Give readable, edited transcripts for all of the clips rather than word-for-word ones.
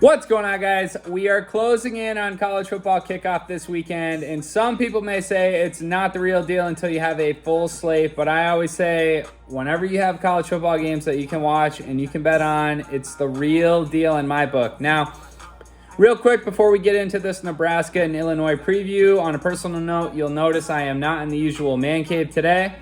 What's going on, guys? We are closing in on college football kickoff this weekend, and some people may say it's not the real deal until you have a full slate, but I always say whenever you have college football games that you can watch and you can bet on, it's the real deal in my book. Now, real quick before we get into this Nebraska and Illinois preview, on a personal note, you'll notice I am not in the usual man cave today.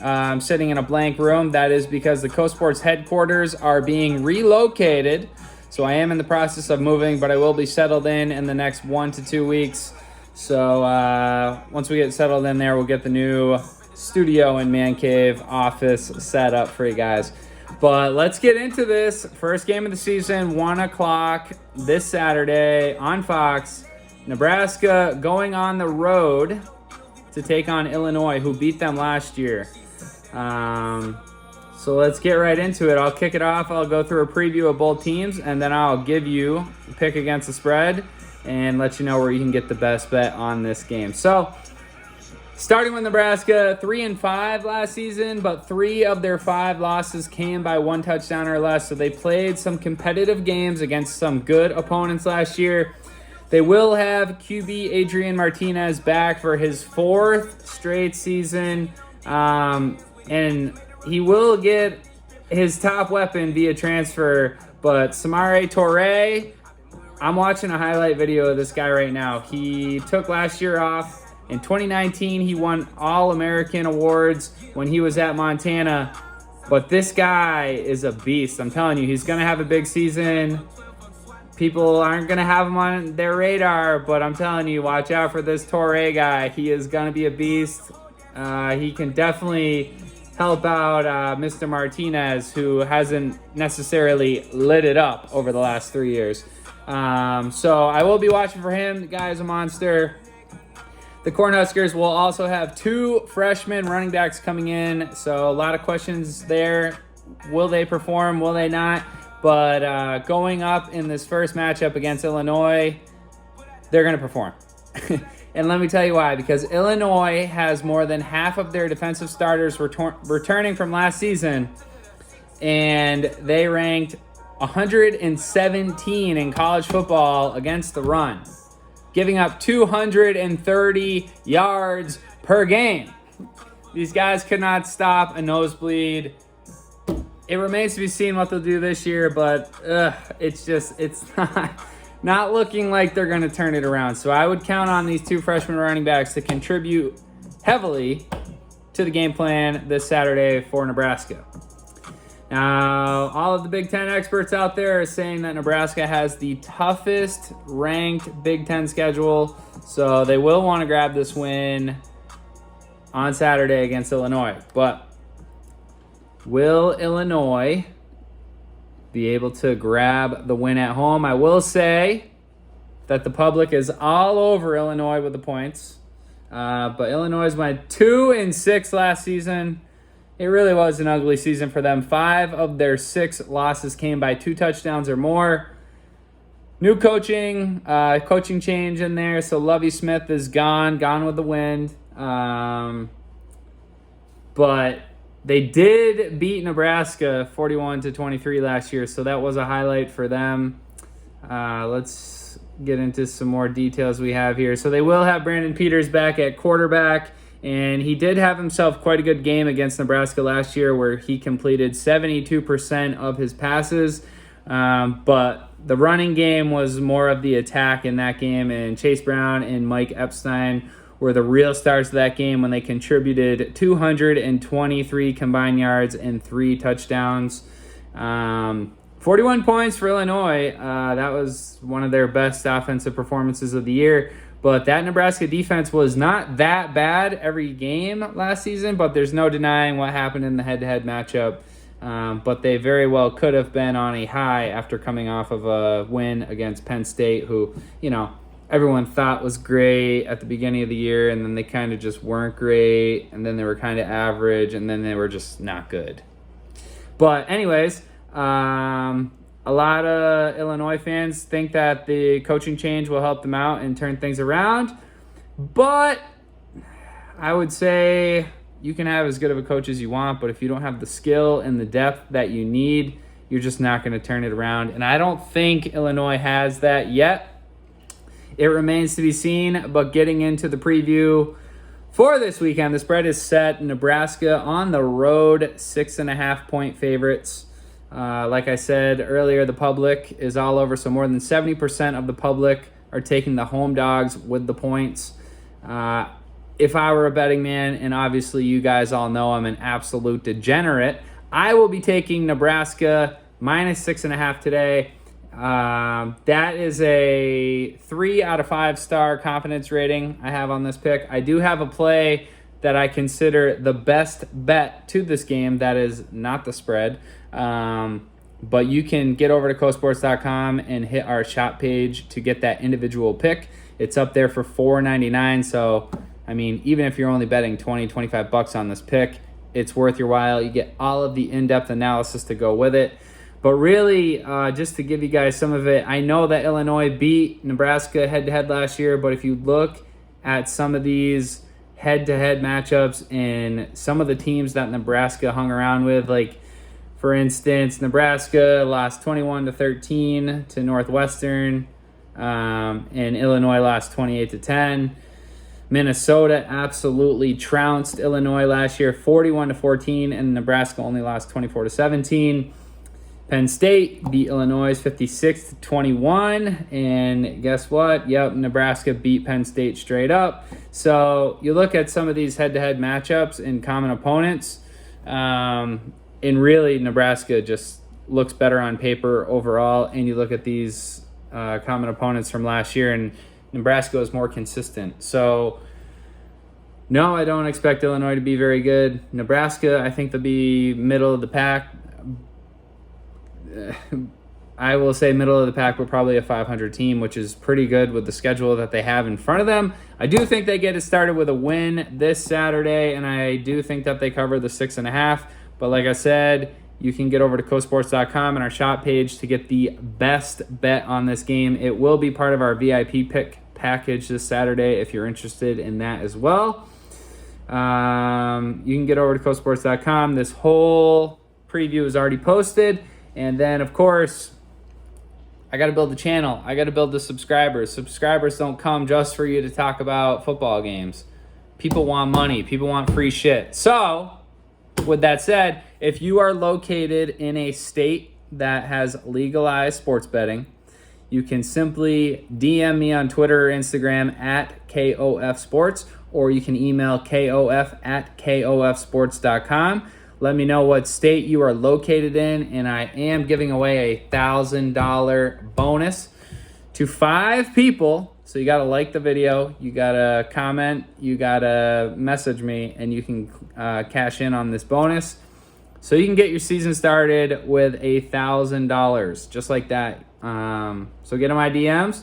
I'm sitting in a blank room. That is because the Coast Sports headquarters are being relocated. So I am in the process of moving, but I will be settled in the next 1 to 2 weeks. So once we get settled in there, we'll get the new studio and man cave office set up for you guys. But let's get into this. First game of the season, 1 o'clock this Saturday on Fox. Nebraska going on the road to take on Illinois, who beat them last year. So let's get right into it. I'll kick it off. I'll go through a preview of both teams, and then I'll give you a pick against the spread and let you know where you can get the best bet on this game. So starting with Nebraska, 3-5 last season, but 3 of their 5 losses came by 1 touchdown or less. So they played some competitive games against some good opponents last year. They will have QB Adrian Martinez back for his 4th straight season, and he will get his top weapon via transfer, but Samori Toure, I'm watching a highlight video of this guy right now. He took last year off. In 2019, he won All-American awards when he was at Montana, but this guy is a beast. I'm telling you, he's going to have a big season. People aren't going to have him on their radar, but I'm telling you, watch out for this Toure guy. He is going to be a beast. He can definitely help out Mr. Martinez, who hasn't necessarily lit it up over the last 3 years. So I will be watching for him. The guy is a monster. The Cornhuskers will also have 2 freshman running backs coming in, so a lot of questions there. Will they perform? Will they not? But going up in this first matchup against Illinois, they're going to perform. And let me tell you why. Because Illinois has more than half of their defensive starters returning from last season, and they ranked 117 in college football against the run, giving up 230 yards per game. These guys could not stop a nosebleed. It remains to be seen what they'll do this year, but it's not looking like they're going to turn it around. So I would count on these 2 freshman running backs to contribute heavily to the game plan this Saturday for Nebraska. Now, all of the Big Ten experts out there are saying that Nebraska has the toughest ranked Big Ten schedule, so they will want to grab this win on Saturday against Illinois. But will Illinois be able to grab the win at home? I will say that the public is all over Illinois with the points. But Illinois went 2-6 last season. It really was an ugly season for them. 5 of their 6 losses came by 2 touchdowns or more. New coaching change in there. So Lovie Smith is gone with the wind. But they did beat Nebraska 41-23 last year, so that was a highlight for them. Let's get into some more details we have here. So they will have Brandon Peters back at quarterback, and he did have himself quite a good game against Nebraska last year where he completed 72% of his passes, but the running game was more of the attack in that game, and Chase Brown and Mike Epstein were the real stars of that game when they contributed 223 combined yards and 3 touchdowns. 41 points for Illinois. That was one of their best offensive performances of the year. But that Nebraska defense was not that bad every game last season, but there's no denying what happened in the head-to-head matchup. But they very well could have been on a high after coming off of a win against Penn State, who, everyone thought was great at the beginning of the year, and then they kind of just weren't great, and then they were kind of average, and then they were just not good. But anyways, a lot of Illinois fans think that the coaching change will help them out and turn things around, but I would say you can have as good of a coach as you want, but if you don't have the skill and the depth that you need you're just not going to turn it around. And I don't think Illinois has that yet. It remains to be seen, but getting into the preview for this weekend, the spread is set. Nebraska on the road, 6.5-point favorites. Like I said earlier, the public is all over, so more than 70% of the public are taking the home dogs with the points. If I were a betting man, and obviously you guys all know I'm an absolute degenerate, I will be taking Nebraska minus 6.5 today. That is a 3 out of 5 star confidence rating I have on this pick. I do have a play that I consider the best bet to this game. That is not the spread. But you can get over to cosports.com and hit our shop page to get that individual pick. It's up there for $4.99. So, I mean, even if you're only betting $20-25 on this pick, it's worth your while. You get all of the in-depth analysis to go with it. But really, just to give you guys some of it, I know that Illinois beat Nebraska head-to-head last year, but if you look at some of these head-to-head matchups and some of the teams that Nebraska hung around with, like, for instance, Nebraska lost 21-13 to Northwestern, and Illinois lost 28-10. Minnesota absolutely trounced Illinois last year, 41-14, and Nebraska only lost 24-17. Penn State beat Illinois 56-21, and guess what? Yep, Nebraska beat Penn State straight up. So you look at some of these head-to-head matchups and common opponents, and really Nebraska just looks better on paper overall. And you look at these common opponents from last year, and Nebraska is more consistent. So no, I don't expect Illinois to be very good. Nebraska, I think they'll be middle of the pack. I will say middle of the pack, but probably a 500 team, which is pretty good with the schedule that they have in front of them. I do think they get it started with a win this Saturday, and I do think that they cover the 6.5. But like I said, you can get over to cosports.com and our shop page to get the best bet on this game. It will be part of our VIP pick package this Saturday if you're interested in that as well. You can get over to cosports.com. This whole preview is already posted. And then, of course, I got to build the channel. I got to build the subscribers. Subscribers don't come just for you to talk about football games. People want money. People want free shit. So, with that said, if you are located in a state that has legalized sports betting, you can simply DM me on Twitter or Instagram at KOF Sports, or you can email kof@kofsports.com. Let me know what state you are located in, and I am giving away a $1,000 bonus to 5 people. So you got to like the video, you got to comment, you got to message me, and you can cash in on this bonus. So you can get your season started with $1,000, just like that. So get in my DMs.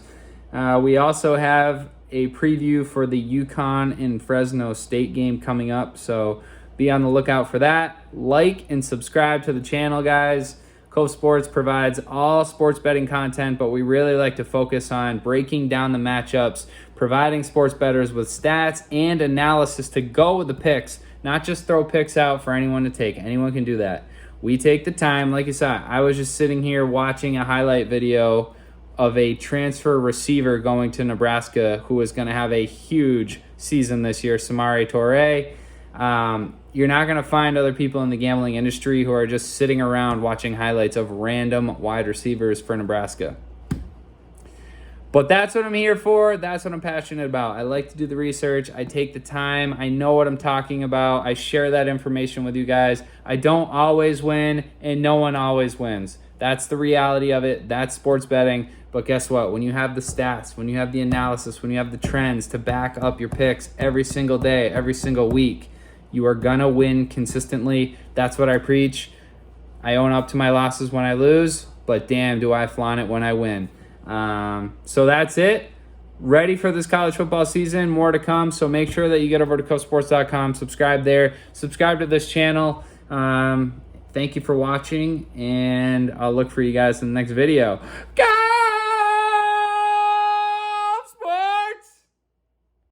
We also have a preview for the UConn and Fresno State game coming up, so be on the lookout for that. Like and subscribe to the channel, guys. Cove Sports provides all sports betting content, but we really like to focus on breaking down the matchups, providing sports bettors with stats and analysis to go with the picks, not just throw picks out for anyone to take. Anyone can do that. We take the time. Like you saw, I was just sitting here watching a highlight video of a transfer receiver going to Nebraska who is going to have a huge season this year, Samori Toure. You're not going to find other people in the gambling industry who are just sitting around watching highlights of random wide receivers for Nebraska. But that's what I'm here for. That's what I'm passionate about. I like to do the research. I take the time. I know what I'm talking about. I share that information with you guys. I don't always win, and no one always wins. That's the reality of it. That's sports betting. But guess what? When you have the stats, when you have the analysis, when you have the trends to back up your picks every single day, every single week, you are going to win consistently. That's what I preach. I own up to my losses when I lose, but damn, do I flaunt it when I win. So that's it. Ready for this college football season. More to come. So make sure that you get over to cosports.com, subscribe there, subscribe to this channel. Thank you for watching, and I'll look for you guys in the next video. Guys!